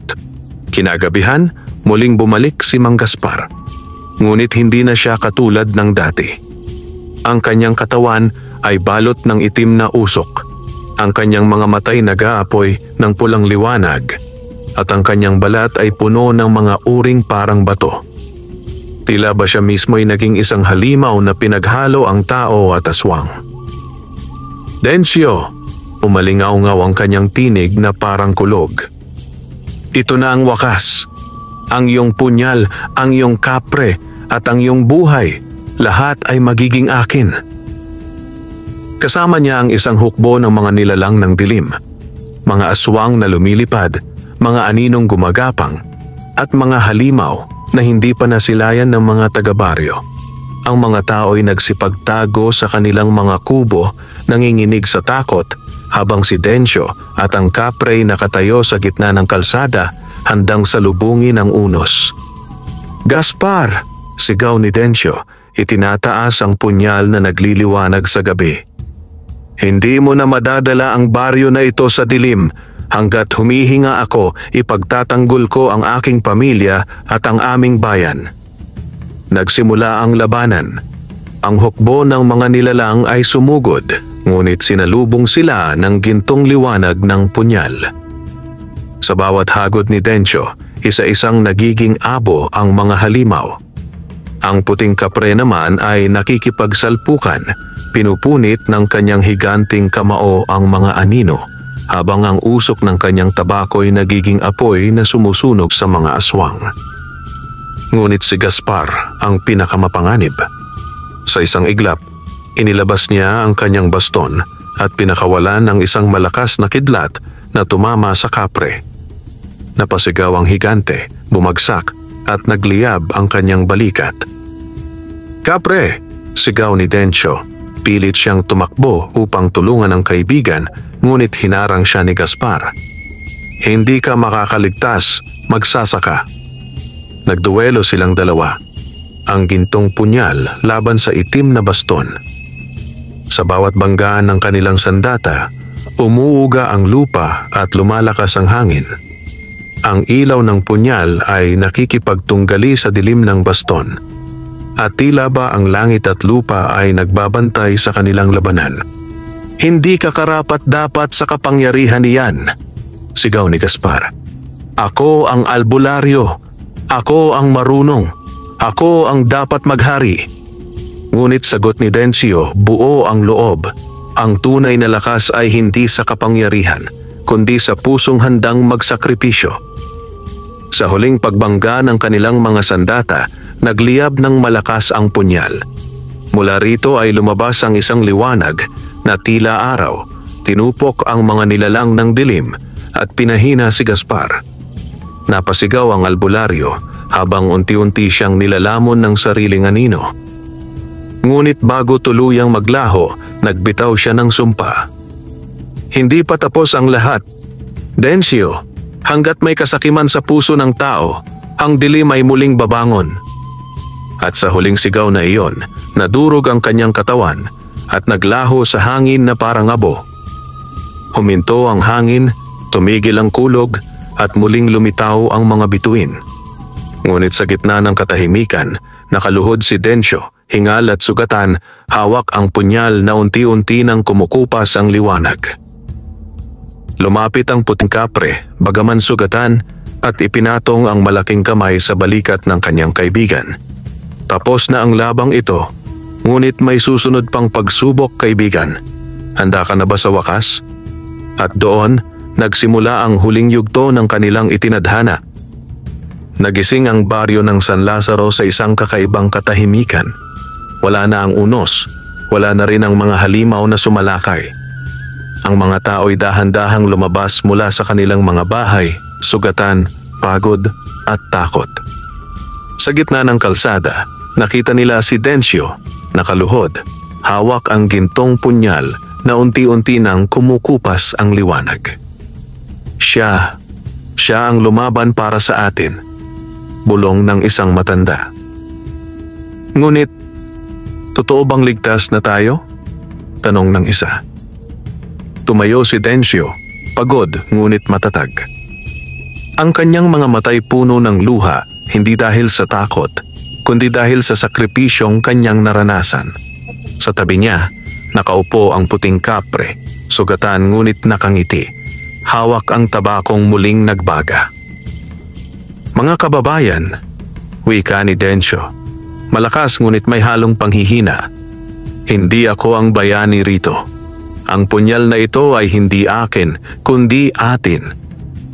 Kinagabihan, muling bumalik si Mang Gaspar. Ngunit hindi na siya katulad ng dati. Ang kanyang katawan ay balot ng itim na usok. Ang kanyang mga matay nag-aapoy ng pulang liwanag at ang kanyang balat ay puno ng mga uring parang bato. Tila ba siya mismo ay naging isang halimaw na pinaghalo ang tao at aswang. Dencio, umalingaw-ngaw ang kanyang tinig na parang kulog. Ito na ang wakas. Ang iyong punyal, ang iyong kapre at ang iyong buhay, lahat ay magiging akin. Kasama niya ang isang hukbo ng mga nilalang ng dilim, mga aswang na lumilipad, mga aninong gumagapang, at mga halimaw na hindi pa nasilayan ng mga taga-baryo. Ang mga tao ay nagsipagtago sa kanilang mga kubo, nanginginig sa takot, habang si Dencio at ang kapre nakatayo sa gitna ng kalsada, handang salubungin ang unos. "Gaspar!" sigaw ni Dencio, itinataas ang punyal na nagliliwanag sa gabi. "Hindi mo na madadala ang baryo na ito sa dilim. Hanggat humihinga ako, ipagtatanggol ko ang aking pamilya at ang aming bayan." Nagsimula ang labanan. Ang hukbo ng mga nilalang ay sumugod, ngunit sinalubong sila ng gintong liwanag ng punyal. Sa bawat hagod ni Dencio, isa-isang nagiging abo ang mga halimaw. Ang puting kapre naman ay nakikipagsalpukan, pinupunit ng kanyang higanting kamao ang mga anino, habang ang usok ng kanyang tabako'y nagiging apoy na sumusunog sa mga aswang. Ngunit si Gaspar ang pinakamapanganib. Sa isang iglap, inilabas niya ang kanyang baston at pinakawalan ng isang malakas na kidlat na tumama sa kapre. Napasigaw ang higante, bumagsak at nagliyab ang kanyang balikat. "Kapre!" sigaw ni Dencio. Pilit siyang tumakbo upang tulungan ang kaibigan, ngunit hinarang siya ni Gaspar. "Hindi ka makakaligtas, magsasaka." Nagduwelo silang dalawa, ang gintong punyal laban sa itim na baston. Sa bawat banggaan ng kanilang sandata, umuuga ang lupa at lumalakas ang hangin. Ang ilaw ng punyal ay nakikipagtunggali sa dilim ng baston, at tila ba ang langit at lupa ay nagbabantay sa kanilang labanan. "Hindi ka karapat-dapat sa kapangyarihan niyan," sigaw ni Gaspar. "Ako ang albularyo. Ako ang marunong. Ako ang dapat maghari." Ngunit sagot ni Dencio, buo ang loob. Ang tunay na lakas ay hindi sa kapangyarihan, kundi sa pusong handang magsakripisyo. Sa huling pagbangga ng kanilang mga sandata, nagliyab ng malakas ang punyal. Mula rito ay lumabas ang isang liwanag na tila araw, tinupok ang mga nilalang ng dilim at pinahina si Gaspar. Napasigaw ang albularyo habang unti-unti siyang nilalamon ng sariling anino. Ngunit bago tuluyang maglaho, nagbitaw siya ng sumpa. "Hindi pa tapos ang lahat. Dencio, hanggat may kasakiman sa puso ng tao, ang dilim ay muling babangon." At sa huling sigaw na iyon, nadurog ang kanyang katawan at naglaho sa hangin na parang abo. Huminto ang hangin, tumigil ang kulog, at muling lumitaw ang mga bituin. Ngunit sa gitna ng katahimikan, nakaluhod si Dencio, hingal at sugatan, hawak ang punyal na unti-unti nang kumukupas ang liwanag. Lumapit ang puting kapre, bagaman sugatan, at ipinatong ang malaking kamay sa balikat ng kanyang kaibigan. Tapos na ang labang ito, ngunit may susunod pang pagsubok, kaibigan. Handa ka na ba sa wakas? At doon, nagsimula ang huling yugto ng kanilang itinadhana. Nagising ang baryo ng San Lazaro sa isang kakaibang katahimikan. Wala na ang unos, wala na rin ang mga halimaw na sumalakay. Ang mga tao'y dahan-dahang lumabas mula sa kanilang mga bahay, sugatan, pagod at takot. Sa gitna ng kalsada, nakita nila si Dencio, nakaluhod, hawak ang gintong punyal na unti-unti nang kumukupas ang liwanag. Siya ang lumaban para sa atin, bulong ng isang matanda. Ngunit, totoo bang ligtas na tayo? Tanong ng isa. Tumayo si Dencio, pagod ngunit matatag. Ang kanyang mga matay puno ng luha, hindi dahil sa takot, kundi dahil sa sakripisyong kanyang naranasan. Sa tabi niya, nakaupo ang puting kapre, sugatan ngunit nakangiti. Hawak ang tabakong muling nagbaga. Mga kababayan, wika ni Dencio, malakas ngunit may halong panghihina. Hindi ako ang bayani rito. Ang punyal na ito ay hindi akin, kundi atin.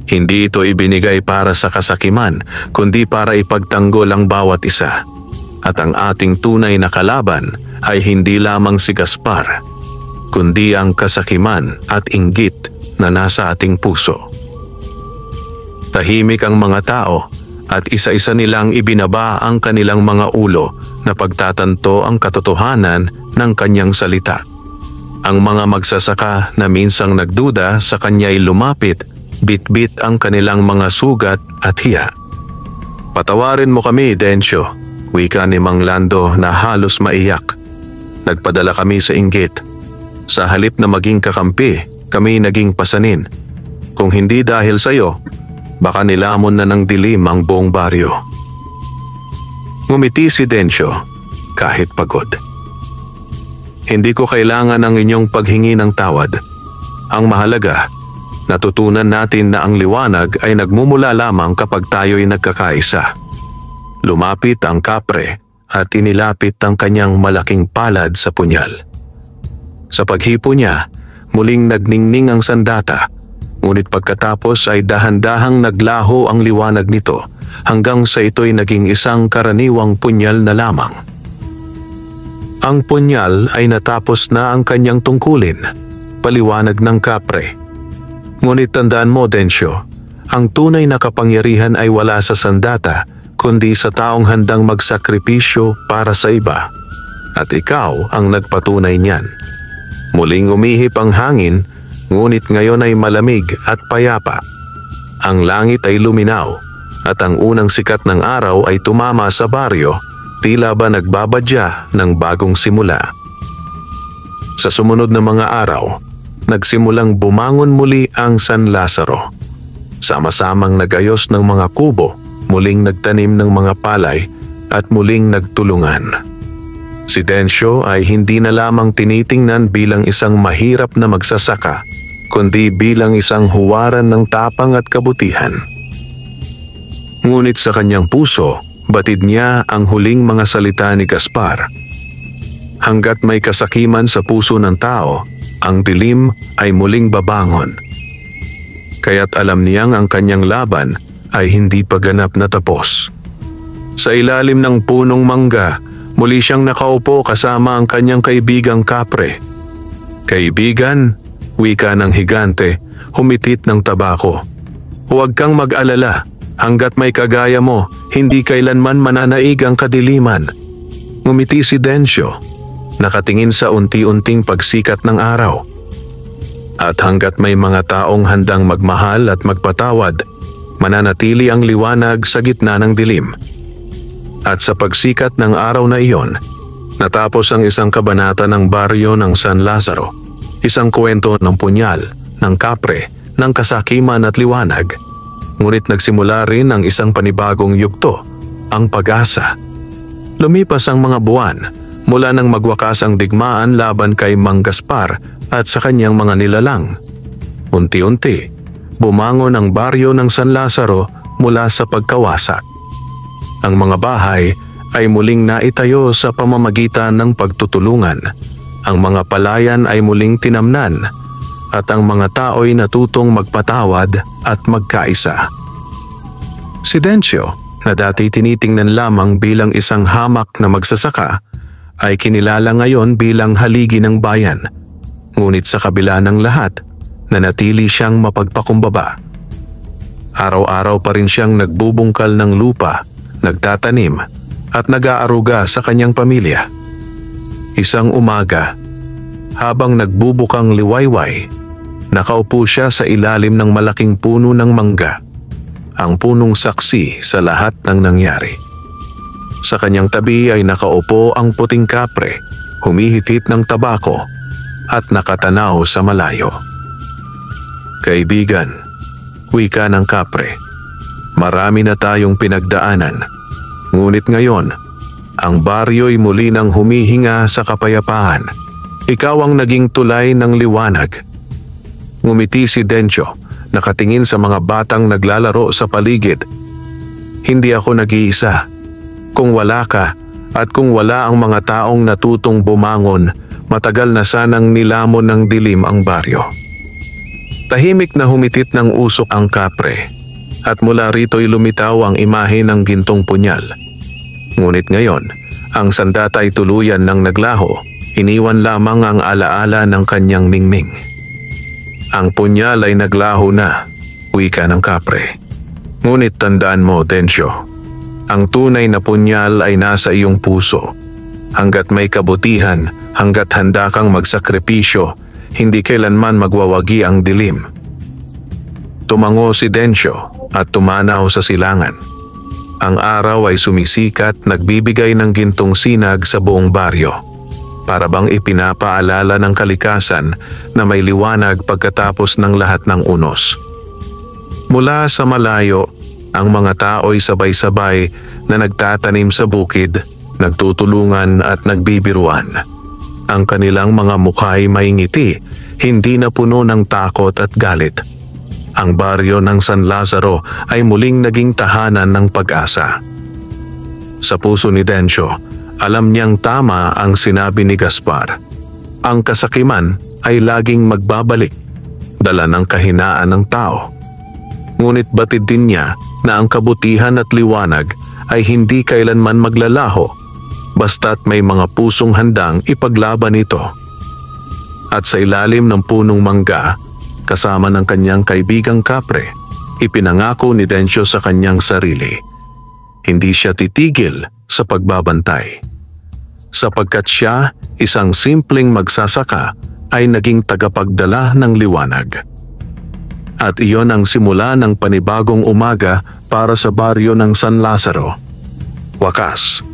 Hindi ito ibinigay para sa kasakiman, kundi para ipagtanggol ang bawat isa. At ang ating tunay na kalaban ay hindi lamang si Gaspar, kundi ang kasakiman at inggit na nasa ating puso. Tahimik ang mga tao at isa-isa nilang ibinaba ang kanilang mga ulo na pagtatanto ang katotohanan ng kanyang salita. Ang mga magsasaka na minsang nagduda sa kanya'y lumapit, bit-bit ang kanilang mga sugat at hiya. Patawarin mo kami, Dencio, wika ni Mang Lando na halos maiyak. Nagpadala kami sa inggit. Sa halip na maging kakampi, kami naging pasanin. Kung hindi dahil sa iyo, baka nilamon na ng dilim ang buong baryo. Ngumiti si Dencio kahit pagod. Hindi ko kailangan ng inyong paghingi ng tawad. Ang mahalaga, natutunan natin na ang liwanag ay nagmumula lamang kapag tayo'y nagkakaisa. Lumapit ang kapre at inilapit ang kanyang malaking palad sa punyal. Sa paghipo niya, muling nagningning ang sandata, ngunit pagkatapos ay dahan-dahang naglaho ang liwanag nito hanggang sa ito'y naging isang karaniwang punyal na lamang. Ang punyal ay natapos na ang kanyang tungkulin, paliwanag ng kapre. Ngunit tandaan mo, Dencio, ang tunay na kapangyarihan ay wala sa sandata, kundi sa taong handang magsakripisyo para sa iba. At ikaw ang nagpatunay niyan. Muling umihip ang hangin, ngunit ngayon ay malamig at payapa. Ang langit ay luminaw, at ang unang sikat ng araw ay tumama sa baryo, tila ba nagbabadya ng bagong simula. Sa sumunod na mga araw, nagsimulang bumangon muli ang San Lazaro. Sama-samang nagayos ng mga kubo, muling nagtanim ng mga palay, at muling nagtulungan. Si Dencio ay hindi na lamang tinitingnan bilang isang mahirap na magsasaka, kundi bilang isang huwaran ng tapang at kabutihan. Ngunit sa kanyang puso, batid niya ang huling mga salita ni Gaspar. Hanggat may kasakiman sa puso ng tao, ang dilim ay muling babangon. Kaya't alam niyang ang kanyang laban ay hindi pa ganap na tapos. Sa ilalim ng punong mangga, muli siyang nakaupo kasama ang kanyang kaibigang kapre. Kaibigan, wika ng higante, humitit ng tabako. Huwag kang mag-alala, hanggat may kagaya mo, hindi kailanman mananaig ang kadiliman. Ngumiti si Dencio, nakatingin sa unti-unting pagsikat ng araw. At hanggat may mga taong handang magmahal at magpatawad, mananatili ang liwanag sa gitna ng dilim. At sa pagsikat ng araw na iyon, natapos ang isang kabanata ng baryo ng San Lazaro, isang kwento ng punyal, ng kapre, ng kasakiman at liwanag. Ngunit nagsimula rin ang isang panibagong yugto, ang pag-asa. Lumipas ang mga buwan, mula nang magwakas ang digmaan laban kay Mang Gaspar at sa kanyang mga nilalang. Unti-unti, bumangon ang baryo ng San Lazaro mula sa pagkawasak. Ang mga bahay ay muling naitayo sa pamamagitan ng pagtutulungan. Ang mga palayan ay muling tinamnan at ang mga tao'y natutong magpatawad at magkaisa. Si Dencio, na dati tinitingnan lamang bilang isang hamak na magsasaka, ay kinilala ngayon bilang haligi ng bayan. Ngunit sa kabila ng lahat, nanatili siyang mapagpakumbaba. Araw-araw pa rin siyang nagbubungkal ng lupa, nagtatanim at nag-aaruga sa kanyang pamilya. Isang umaga, habang nagbubukang liwayway, nakaupo siya sa ilalim ng malaking puno ng mangga, ang punong saksi sa lahat ng nangyari. Sa kanyang tabi ay nakaupo ang puting kapre, humihitit ng tabako at nakatanaw sa malayo. Kaibigan, wika ng kapre, Marami na tayong pinagdaanan. Ngunit ngayon, ang baryo'y muli nang humihinga sa kapayapaan. Ikaw ang naging tulay ng liwanag. Ngumiti si Dencio, nakatingin sa mga batang naglalaro sa paligid. Hindi ako nag-iisa. Kung wala ka at kung wala ang mga taong natutong bumangon, matagal na sanang nilamon ng dilim ang baryo. Tahimik na humitit ng usok ang kapre at mula rito'y lumitaw ang imahe ng gintong punyal. Ngunit ngayon, ang sandata ay tuluyan ng naglaho, iniwan lamang ang alaala ng kanyang ningning. Ang punyal ay naglaho na, wika ng kapre. Ngunit tandaan mo, Dencio, ang tunay na punyal ay nasa iyong puso. Hanggat may kabutihan, hanggat handa kang magsakripisyo, hindi kailanman magwawagi ang dilim. Tumango si Dencio at tumanaw sa silangan. Ang araw ay sumisikat, nagbibigay ng gintong sinag sa buong baryo. Para bang ipinapaalala ng kalikasan na may liwanag pagkatapos ng lahat ng unos. Mula sa malayo, ang mga tao'y sabay-sabay na nagtatanim sa bukid, nagtutulungan at nagbibiruan. Ang kanilang mga mukha'y may ngiti, hindi na puno ng takot at galit. Ang baryo ng San Lazaro ay muling naging tahanan ng pag-asa. Sa puso ni Dencio, alam niyang tama ang sinabi ni Gaspar. Ang kasakiman ay laging magbabalik, dala ng kahinaan ng tao. Ngunit batid din niya na ang kabutihan at liwanag ay hindi kailanman maglalaho, basta't may mga pusong handang ipaglaban ito. At sa ilalim ng punong mangga, kasama ng kanyang kaibigang kapre, ipinangako ni Dencio sa kanyang sarili. Hindi siya titigil sa pagbabantay. Sapagkat siya, isang simpleng magsasaka, ay naging tagapagdala ng liwanag. At iyon ang simula ng panibagong umaga para sa baryo ng San Lazaro. Wakas.